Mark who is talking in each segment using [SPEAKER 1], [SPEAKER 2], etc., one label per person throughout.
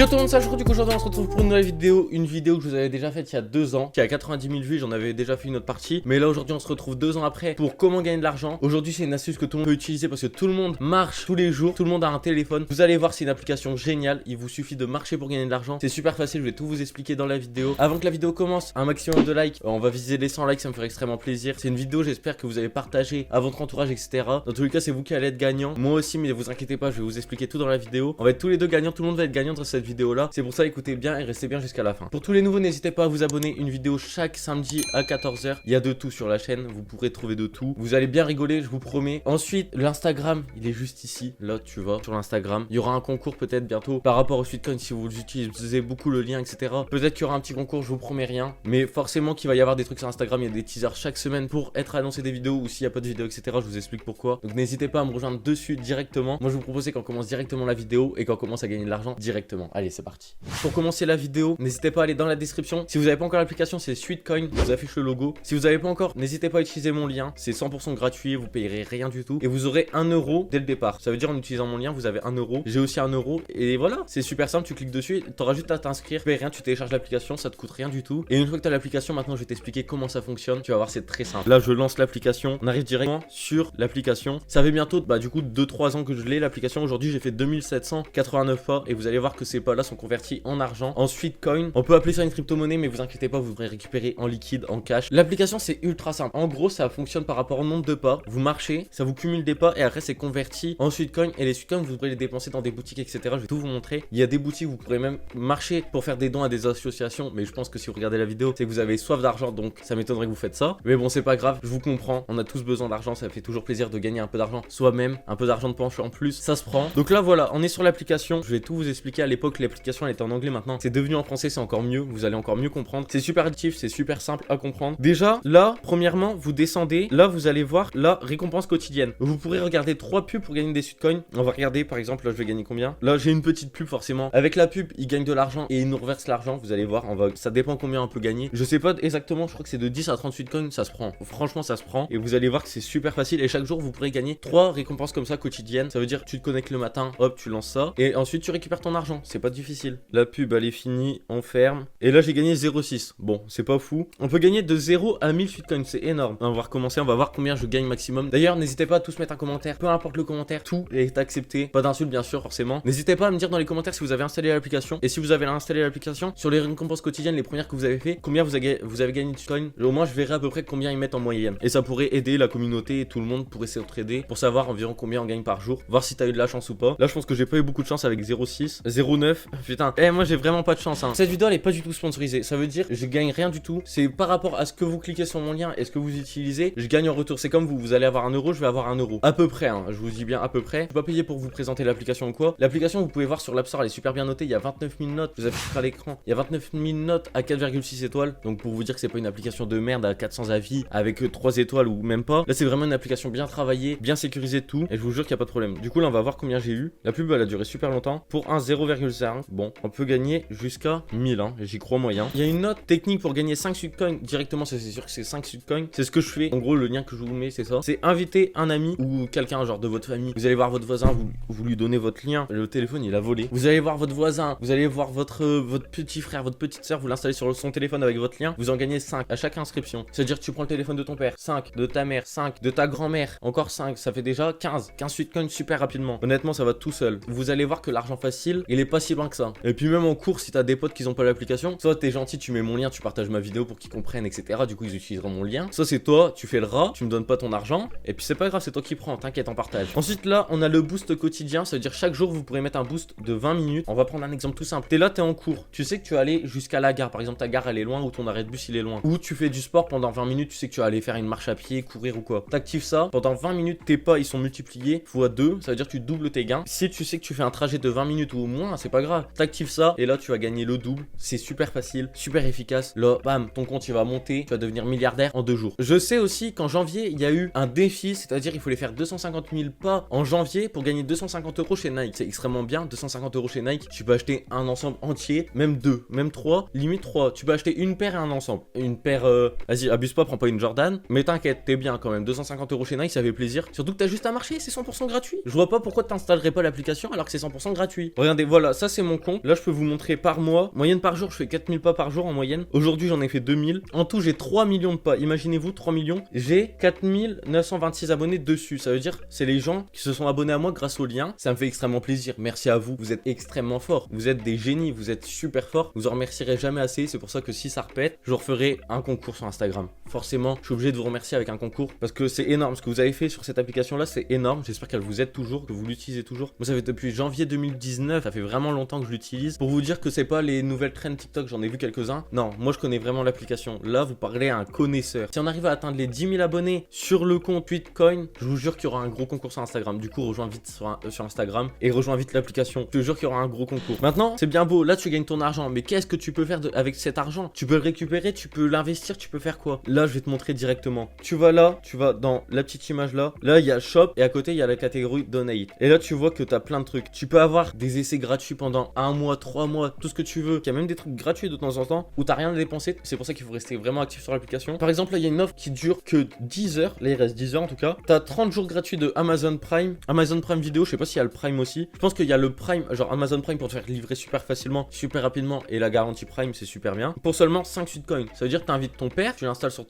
[SPEAKER 1] Yo tout le monde, c'est Ashro, du coup aujourd'hui on se retrouve pour une nouvelle vidéo. Une vidéo que je vous avais déjà faite il y a 2 ans, qui a 90 000 vues, j'en avais déjà fait une autre partie. Mais là aujourd'hui on se retrouve 2 ans après pour comment gagner de l'argent. Aujourd'hui c'est une astuce que tout le monde peut utiliser parce que tout le monde marche tous les jours, tout le monde a un téléphone. Vous allez voir, c'est une application géniale, il vous suffit de marcher pour gagner de l'argent. C'est super facile, je vais tout vous expliquer dans la vidéo. Avant que la vidéo commence, un maximum de likes, on va viser les 100 likes, ça me ferait extrêmement plaisir. C'est une vidéo, j'espère que vous allez partager à votre entourage, etc. Dans tous les cas c'est vous qui allez être gagnant, moi aussi, mais vous inquiétez pas, je vais vous expliquer tout dans la vidéo. On va être tous les deux gagnants, tout le monde va être gagnant dans cette vidéo là. C'est pour ça, écoutez bien et restez bien jusqu'à la fin. Pour tous les nouveaux, n'hésitez pas à vous abonner, une vidéo chaque samedi à 14 h. Il y a de tout sur la chaîne, vous pourrez trouver de tout. Vous allez bien rigoler, je vous promets. Ensuite, l'Instagram, il est juste ici. Là, tu vas sur l'Instagram. Il y aura un concours peut-être bientôt par rapport au Sweetcoin si vous utilisez beaucoup le lien, etc. Peut-être qu'il y aura un petit concours, je vous promets rien. Mais forcément qu'il va y avoir des trucs sur Instagram, il y a des teasers chaque semaine pour être annoncé des vidéos ou s'il n'y a pas de vidéo, etc. Je vous explique pourquoi. Donc n'hésitez pas à me rejoindre dessus directement. Moi, je vous propose qu'on commence directement la vidéo et qu'on commence à gagner de l'argent directement. Allez, c'est parti. Pour commencer la vidéo, n'hésitez pas à aller dans la description. Si vous n'avez pas encore l'application, c'est Sweetcoin, je vous affiche le logo. Si vous n'avez pas encore, n'hésitez pas à utiliser mon lien, c'est 100% gratuit, vous payerez rien du tout et vous aurez 1 € dès le départ. Ça veut dire en utilisant mon lien, vous avez 1 €. J'ai aussi 1 € et voilà, c'est super simple, tu cliques dessus, tu auras juste à t'inscrire, tu payes rien, tu télécharges l'application, ça te coûte rien du tout. Et une fois que tu as l'application, maintenant je vais t'expliquer comment ça fonctionne. Tu vas voir, c'est très simple. Là, je lance l'application, on arrive directement sur l'application. Ça fait bientôt du coup 2-3 ans que je l'ai l'application. Aujourd'hui, j'ai fait 2789 pas et vous allez voir que ces pas là sont convertis en argent, en Sweetcoin. On peut appeler ça une crypto-monnaie, mais vous inquiétez pas, vous pourrez récupérer en liquide, en cash. L'application, c'est ultra simple. En gros, ça fonctionne par rapport au nombre de pas. Vous marchez, ça vous cumule des pas et après, c'est converti en Sweetcoin. Et les Sweetcoins, vous pourrez les dépenser dans des boutiques, etc. Je vais tout vous montrer. Il y a des boutiques où vous pourrez même marcher pour faire des dons à des associations. Mais je pense que si vous regardez la vidéo, c'est que vous avez soif d'argent, donc ça m'étonnerait que vous faites ça. Mais bon, c'est pas grave, je vous comprends. On a tous besoin d'argent, ça fait toujours plaisir de gagner un peu d'argent soi-même, un peu d'argent de poche en plus, ça se prend. Donc là, voilà, on est sur l'application. Je vais tout vous expliquer. À l'époque, l'application elle était en anglais, maintenant c'est devenu en français, c'est encore mieux. Vous allez encore mieux comprendre. C'est super actif, c'est super simple à comprendre. Déjà, là, premièrement, vous descendez. Là, vous allez voir la récompense quotidienne. Vous pourrez regarder 3 pubs pour gagner des Sweetcoins. On va regarder, par exemple, là, je vais gagner combien. Là, j'ai une petite pub, forcément. Avec la pub, il gagne de l'argent et il nous reverse l'argent. Vous allez voir, ça dépend combien on peut gagner. Je sais pas exactement, je crois que c'est de 10 à 30 Sweetcoins, ça se prend. Franchement, ça se prend. Et vous allez voir que c'est super facile. Et chaque jour, vous pourrez gagner 3 récompenses comme ça quotidiennes. Ça veut dire, tu te connectes le matin, hop, tu lances ça. Et ensuite, tu récupères ton argent. C'est pas difficile. La pub, elle est finie, on ferme. Et là, j'ai gagné 0,6. Bon, c'est pas fou. On peut gagner de 0 à 1000 Sweetcoins, c'est énorme. On va recommencer, on va voir combien je gagne maximum. D'ailleurs, n'hésitez pas à tous mettre un commentaire. Peu importe le commentaire, tout est accepté. Pas d'insultes, bien sûr, forcément. N'hésitez pas à me dire dans les commentaires si vous avez installé l'application. Et si vous avez installé l'application, sur les récompenses quotidiennes, les premières que vous avez fait, combien vous avez gagné de Sweetcoins. Au moins, je verrai à peu près combien ils mettent en moyenne. Et ça pourrait aider la communauté et tout le monde pourrait s'entraider pour savoir environ combien on gagne par jour. Voir si t'as eu de la chance ou pas. Là, je pense que j'ai pas eu beaucoup de chance avec 0,6, 0,9. Putain, moi j'ai vraiment pas de chance. Hein. Cette vidéo, elle est pas du tout sponsorisée. Ça veut dire, je gagne rien du tout. C'est par rapport à ce que vous cliquez sur mon lien et ce que vous utilisez, je gagne en retour. C'est comme vous allez avoir 1 €, je vais avoir 1 €. À peu près, hein. Je vous dis bien à peu près. Je suis pas payé pour vous présenter l'application ou quoi. L'application, vous pouvez voir sur l'App Store, elle est super bien notée. Il y a 29 000 notes. Je vous affiche à l'écran. Il y a 29 000 notes à 4,6 étoiles. Donc pour vous dire que c'est pas une application de merde à 400 avis avec 3 étoiles ou même pas. Là, c'est vraiment une application bien travaillée, bien sécurisée, tout. Et je vous jure qu'il n'y a pas de problème. Du coup, là, on va voir combien j'ai eu. La pub, elle a duré super longtemps. Pour un 0,5. Bon, on peut gagner jusqu'à 1000. Hein. J'y crois moyen. Il y a une note technique pour gagner 5 Sweetcoins directement. C'est sûr que c'est 5 Sweetcoins. C'est ce que je fais. En gros, le lien que je vous mets, c'est ça. C'est inviter un ami ou quelqu'un, genre de votre famille. Vous allez voir votre voisin, vous lui donnez votre lien. Le téléphone, il a volé. Vous allez voir votre voisin. Vous allez voir votre petit frère, votre petite soeur. Vous l'installez sur son téléphone avec votre lien. Vous en gagnez 5 à chaque inscription. C'est-à-dire que tu prends le téléphone de ton père, 5, de ta mère, 5, de ta grand-mère, encore 5. Ça fait déjà 15 Sweetcoins super rapidement. Honnêtement, ça va tout seul. Vous allez voir que l'argent facile, il est pas si loin que ça. Et puis même en cours, si t'as des potes qui ont pas l'application, soit t'es gentil, tu mets mon lien, tu partages ma vidéo pour qu'ils comprennent, etc. Du coup, ils utiliseront mon lien. Soit c'est toi, tu fais le rat, tu me donnes pas ton argent. Et puis c'est pas grave, c'est toi qui prends, t'inquiète, en partage. Ensuite là, on a le boost quotidien. Ça veut dire chaque jour, vous pourrez mettre un boost de 20 minutes. On va prendre un exemple tout simple. T'es là, t'es en cours. Tu sais que tu vas aller jusqu'à la gare. Par exemple, ta gare, elle est loin ou ton arrêt de bus, il est loin. Ou tu fais du sport pendant 20 minutes. Tu sais que tu vas aller faire une marche à pied, courir ou quoi. T'actives ça. Pendant 20 minutes, tes pas, ils sont multipliés x 2. Ça veut dire que tu doubles tes gains. Si tu sais que tu fais un trajet de 20 minutes ou au moins, c'est pas grave. T'actives ça et là, tu vas gagner le double. C'est super facile, super efficace. Là, bam, ton compte, il va monter. Tu vas devenir milliardaire en 2 jours. Je sais aussi qu'en janvier, il y a eu un défi. C'est-à-dire, il fallait faire 250 000 pas en janvier pour gagner 250 € chez Nike. C'est extrêmement bien. 250 € chez Nike. Tu peux acheter un ensemble entier, même 2, même 3, limite 3. Tu peux acheter une paire et un ensemble. Une paire, vas-y, abuse pas, prends pas une Jordan. Mais t'inquiète, t'es bien quand même. 250 € chez Nike, ça fait plaisir. Surtout que t'as juste à marcher, c'est 100% gratuit. Je vois pas pourquoi t'installerais pas l'application alors que c'est 100% gratuit. Regardez, voilà, ça c'est mon compte. Là je peux vous montrer par mois. Moyenne par jour, je fais 4000 pas par jour en moyenne. Aujourd'hui j'en ai fait 2000. En tout j'ai 3 millions de pas. Imaginez-vous 3 millions. J'ai 4926 abonnés dessus. Ça veut dire c'est les gens qui se sont abonnés à moi grâce au lien. Ça me fait extrêmement plaisir. Merci à vous. Vous êtes extrêmement forts. Vous êtes des génies. Vous êtes super forts. Vous en remercierez jamais assez. C'est pour ça que si ça repète, je referai un concours sur Instagram. Forcément, je suis obligé de vous remercier avec un concours parce que c'est énorme. Ce que vous avez fait sur cette application là, c'est énorme. J'espère qu'elle vous aide toujours, que vous l'utilisez toujours. Moi, ça fait depuis janvier 2019. Ça fait vraiment longtemps que je l'utilise. Pour vous dire que c'est pas les nouvelles trends TikTok, j'en ai vu quelques-uns. Non, moi je connais vraiment l'application. Là, vous parlez à un connaisseur. Si on arrive à atteindre les 10 000 abonnés sur le compte Bitcoin, je vous jure qu'il y aura un gros concours sur Instagram. Du coup, rejoins vite sur Instagram et rejoins vite l'application. Je te jure qu'il y aura un gros concours. Maintenant, c'est bien beau. Là, tu gagnes ton argent. Mais qu'est-ce que tu peux faire avec cet argent? Tu peux le récupérer, tu peux l'investir, tu peux faire quoi? Là, je vais te montrer directement. Tu vas là, tu vas dans la petite image là. Là, il y a Shop et à côté, il y a la catégorie Donate. Et là, tu vois que tu as plein de trucs. Tu peux avoir des essais gratuits pendant 1 mois, 3 mois, tout ce que tu veux. Il y a même des trucs gratuits de temps en temps où tu n'as rien à dépenser. C'est pour ça qu'il faut rester vraiment actif sur l'application. Par exemple, là, il y a une offre qui dure que 10 heures. Là, il reste 10 heures en tout cas. Tu as 30 jours gratuits de Amazon Prime. Amazon Prime vidéo, je sais pas s'il y a le Prime aussi. Je pense qu'il y a le Prime, genre Amazon Prime pour te faire livrer super facilement, super rapidement. Et la garantie Prime, c'est super bien. Pour seulement 5 Bitcoins. Ça veut dire que tu invites ton père, tu l'installes sur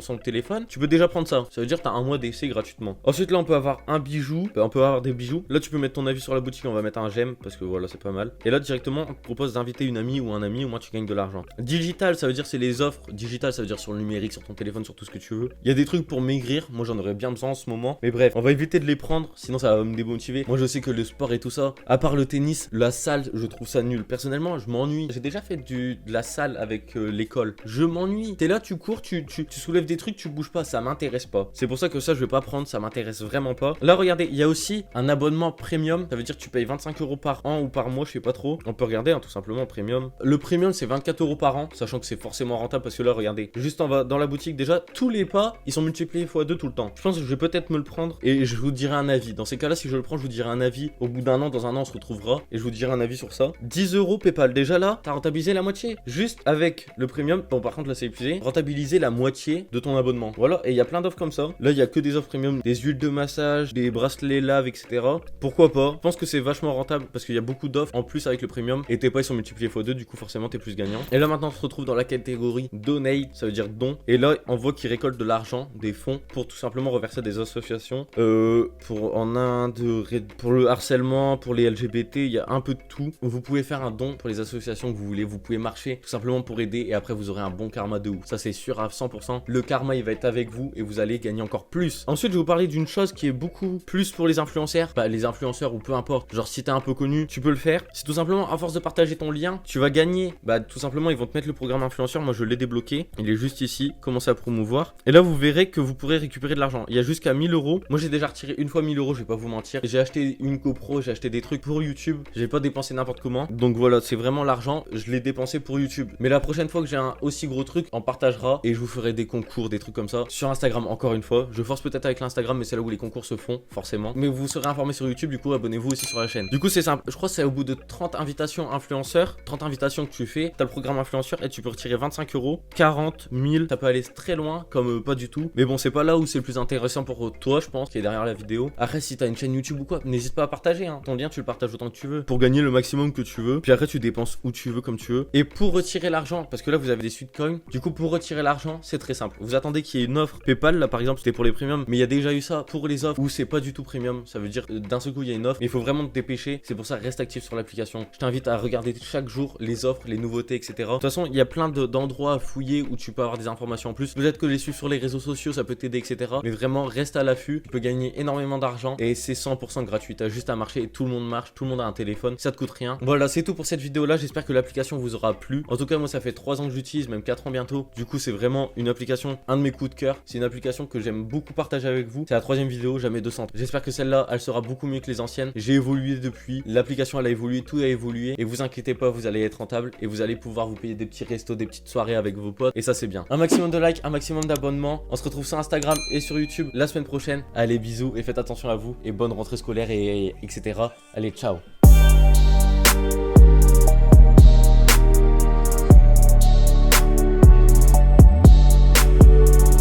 [SPEAKER 1] son téléphone. Tu peux déjà prendre ça. Ça veut dire que tu as un mois d'essai gratuitement. Ensuite, là, on peut avoir un bijou. On peut avoir des bijoux. Là, tu peux mettre ton avis sur la boutique. On va mettre un j'aime parce que voilà, c'est pas mal. Et là, directement, on te propose d'inviter une amie ou un ami. Au moins, tu gagnes de l'argent. Digital, ça veut dire c'est les offres. Digital, ça veut dire sur le numérique, sur ton téléphone, sur tout ce que tu veux. Il y a des trucs pour maigrir. Moi, j'en aurais bien besoin en ce moment. Mais bref, on va éviter de les prendre. Sinon, ça va me démotiver. Moi, je sais que le sport et tout ça, à part le tennis, la salle, je trouve ça nul. Personnellement, je m'ennuie. J'ai déjà fait de la salle avec l'école. Je m'ennuie. T'es là, tu cours, tu soulèves des trucs, tu bouges pas. Ça m'intéresse pas. C'est pour ça que ça, je vais pas prendre. Ça m'intéresse vraiment pas. Là, regardez, il y a aussi un abonnement premium. Ça veut dire que tu payes 25 € par an ou par mois, je sais pas trop. On peut regarder, hein, tout simplement, premium. Le premium, c'est 24 € par an, sachant que c'est forcément rentable parce que là, regardez, juste dans la boutique, déjà, tous les pas, ils sont multipliés x2 tout le temps. Je pense que je vais peut-être me le prendre et je vous dirai un avis. Dans ces cas-là, si je le prends, je vous dirai un avis. Au bout d'un an, dans un an, on se retrouvera et je vous dirai un avis sur ça. 10 € PayPal. Déjà là, t'as rentabilisé la moitié. Juste avec le premium, bon, par contre, là, c'est épuisé. Rentabiliser la moitié de ton abonnement. Voilà, et il y a plein d'offres comme ça. Là, il y a que des offres premium, des huiles de massage, des bracelets lave, etc. Pourquoi pas? Je pense que c'est vachement rentable parce qu'il y a beaucoup d'offres en plus avec le premium et tes pas ils sont multipliés x2, du coup forcément t'es plus gagnant. Et là maintenant on se retrouve dans la catégorie donate, ça veut dire don. Et là on voit qu'ils récoltent de l'argent, des fonds pour tout simplement reverser à des associations en Inde, pour le harcèlement, pour les LGBT, il y a un peu de tout. Vous pouvez faire un don pour les associations que vous voulez, vous pouvez marcher tout simplement pour aider et après vous aurez un bon karma de ouf. Ça c'est sûr à 100%. Le karma il va être avec vous et vous allez gagner encore plus. Ensuite je vais vous parler d'une chose qui est beaucoup plus pour les influenceurs, bah, les influenceurs ou peu importe, genre si t'es un peu connu, tu peux le faire. C'est tout simplement à force de partager ton lien, tu vas gagner. Bah tout simplement ils vont te mettre le programme influenceur, moi je l'ai débloqué, il est juste ici, commencez à promouvoir. Et là vous verrez que vous pourrez récupérer de l'argent. Il y a jusqu'à 1000 €. Moi j'ai déjà retiré une fois 1000 €, je vais pas vous mentir. J'ai acheté une GoPro, j'ai acheté des trucs pour YouTube, j'ai pas dépensé n'importe comment. Donc voilà, c'est vraiment l'argent, je l'ai dépensé pour YouTube. Mais la prochaine fois que j'ai un aussi gros truc, on partagera et je vous ferai des concours, des trucs comme ça sur Instagram encore une fois. Je force peut-être avec l'Instagram mais c'est là où les concours se font forcément. Mais vous serez informé sur YouTube, du coup abonnez-vous aussi sur la chaîne. Du coup c'est simple, je crois que c'est au bout de 30 invitations influenceurs, 30 invitations que tu fais, t'as le programme influenceur et tu peux retirer 25 €, 40 000, ça peut aller très loin comme pas du tout. Mais bon c'est pas là où c'est le plus intéressant pour toi je pense, qui est derrière la vidéo. Après si t'as une chaîne YouTube ou quoi, n'hésite pas à partager hein. Ton lien tu le partages autant que tu veux pour gagner le maximum que tu veux. Puis après tu dépenses où tu veux comme tu veux. Et pour retirer l'argent, parce que là vous avez des Bitcoins, du coup pour retirer l'argent c'est très simple. Vous attendez qu'il y ait une offre PayPal, là par exemple c'était pour les premiums, mais il y a déjà eu ça pour les offres où c'est pas du tout premium. Ça veut dire d'un seul coup il y a une offre, mais il faut vraiment te dépêcher. C'est pour ça reste actif sur l'application. Je t'invite à regarder chaque jour les offres, les nouveautés, etc. De toute façon il y a plein d'endroits à fouiller où tu peux avoir des informations en plus. Peut-être que les suivre sur les réseaux sociaux ça peut t'aider, etc. Mais vraiment reste à l'affût, tu peux gagner énormément d'argent et c'est 100% gratuit. T'as juste à marcher et tout le monde marche, tout le monde a un téléphone, ça te coûte rien. Voilà, c'est tout pour cette vidéo là. J'espère que l'application vous aura plu. En tout cas moi ça fait 3 ans que j'utilise, même 4 ans bientôt. Du coup c'est vraiment une application, un de mes coups de cœur. C'est une application que j'aime beaucoup partager avec vous. C'est la 3e vidéo, jamais 200. J'espère que celle-là elle sera beaucoup mieux que les anciennes. J'ai évolué depuis, l'application elle a évolué, tout a évolué. Et vous inquiétez pas, vous allez être rentable et vous allez pouvoir vous payer des petits restos, des petites soirées avec vos potes. Et ça c'est bien. Un maximum de likes, un maximum d'abonnements. On se retrouve sur Instagram et sur YouTube la semaine prochaine. Allez bisous et faites attention à vous et bonne rentrée scolaire et etc. Allez ciao.